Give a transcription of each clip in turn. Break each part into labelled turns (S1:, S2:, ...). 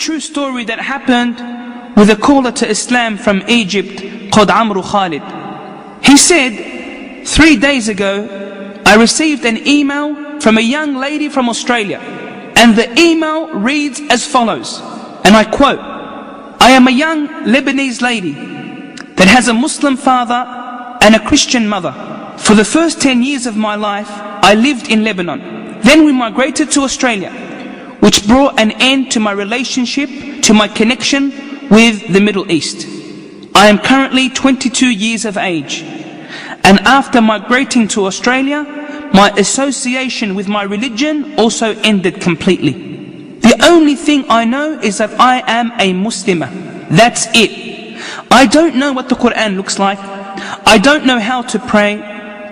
S1: true story that happened with a caller to Islam from Egypt called Amru Khalid. He said, 3 days ago, I received an email from a young lady from Australia. And the email reads as follows, and I quote, I am a young Lebanese lady that has a Muslim father and a Christian mother. For the first 10 years of my life, I lived in Lebanon. Then we migrated to Australia, which brought an end to my relationship, to my connection with the Middle East. I am currently 22 years of age. And after migrating to Australia, my association with my religion also ended completely. The only thing I know is that I am a Muslimah. That's it. I don't know what the Quran looks like. I don't know how to pray.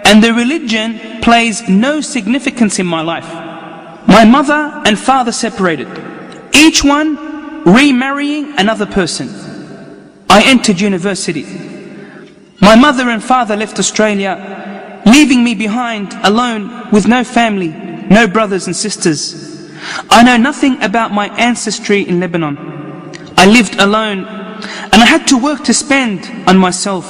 S1: And the religion plays no significance in my life. My mother and father separated, each one remarrying another person. I entered university. My mother and father left Australia, leaving me behind alone with no family, no brothers and sisters. I know nothing about my ancestry in Lebanon. I lived alone and I had to work to spend on myself.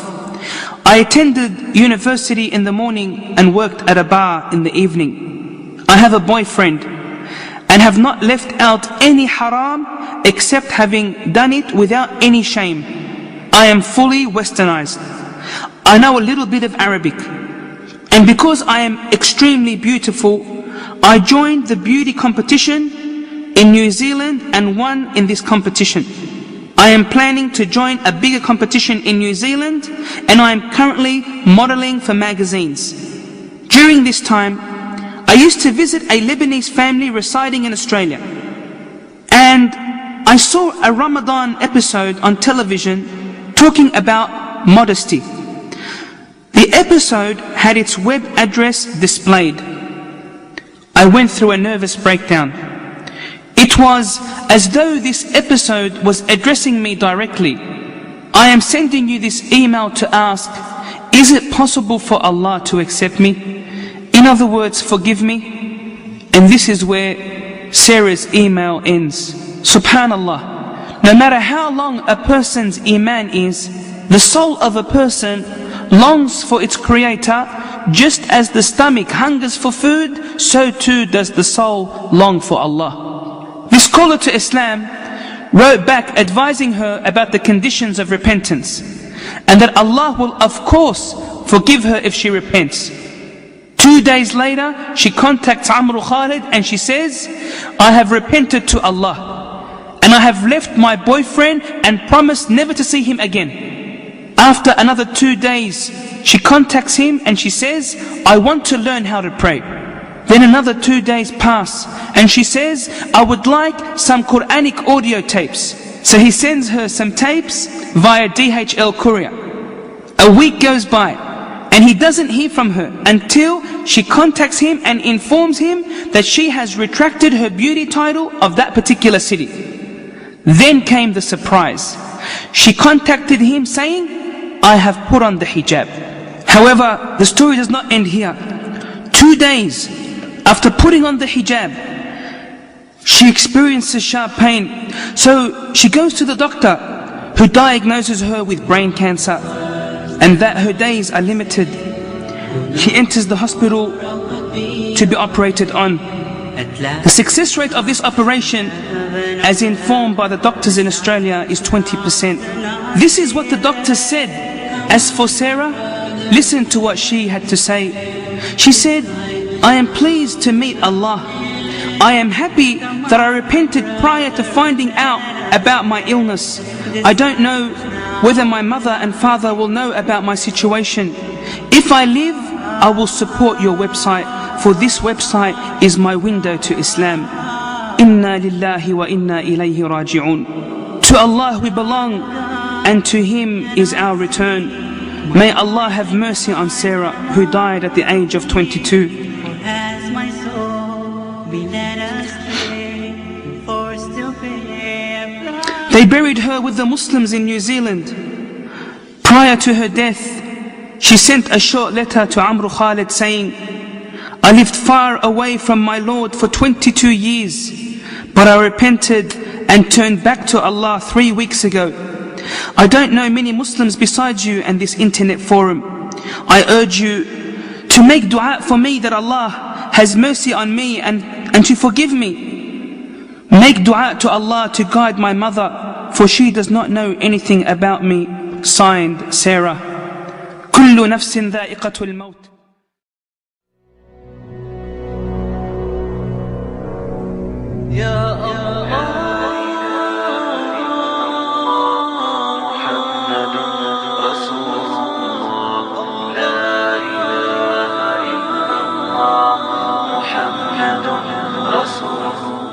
S1: I attended university in the morning and worked at a bar in the evening. I have a boyfriend and have not left out any haram except having done it without any shame. I am fully westernized. I know a little bit of Arabic. And because I am extremely beautiful, I joined the beauty competition in New Zealand and won in this competition. I am planning to join a bigger competition in New Zealand, and I am currently modeling for magazines. During this time, I used to visit a Lebanese family residing in Australia. And I saw a Ramadan episode on television talking about modesty. The episode had its web address displayed. I went through a nervous breakdown. It was as though this episode was addressing me directly. I am sending you this email to ask, is it possible for Allah to accept me? In other words, forgive me? And this is where Sarah's email ends. Subhanallah, no matter how long a person's iman is, the soul of a person longs for its creator, just as the stomach hungers for food, so too does the soul long for Allah. This caller to Islam wrote back advising her about the conditions of repentance, and that Allah will of course forgive her if she repents. 2 days later, she contacts Amru Khalid and she says, I have repented to Allah, and I have left my boyfriend and promised never to see him again. After another 2 days, she contacts him and she says, I want to learn how to pray. Then another 2 days pass and she says, I would like some Quranic audio tapes. So he sends her some tapes via DHL courier. A week goes by and he doesn't hear from her until she contacts him and informs him that she has retracted her beauty title of that particular city. Then came the surprise. She contacted him saying, I have put on the hijab. However, the story does not end here. 2 days after putting on the hijab, she experiences sharp pain. So she goes to the doctor, who diagnoses her with brain cancer and that her days are limited. She enters the hospital to be operated on. The success rate of this operation, as informed by the doctors in Australia, is 20%. This is what the doctors said. As for Sarah, listen to what she had to say. She said, I am pleased to meet Allah. I am happy that I repented prior to finding out about my illness. I don't know whether my mother and father will know about my situation. If I live, I will support your website, for this website is my window to Islam. Inna lillahi wa inna ilayhi raji'un. To Allah we belong, and to Him is our return. May Allah have mercy on Sarah, who died at the age of 22. They buried her with the Muslims in New Zealand. Prior to her death, she sent a short letter to Amru Khalid saying, I lived far away from my Lord for 22 years, but I repented and turned back to Allah 3 weeks ago. I don't know many Muslims besides you and this internet forum. I urge you to make dua for me that Allah has mercy on me and to forgive me. Make dua to Allah to guide my mother, for she does not know anything about me. Signed, Sara. كل نفس ذائقة الموت.
S2: يا الله محمد رسول الله لا إله إلا الله محمد رسول الله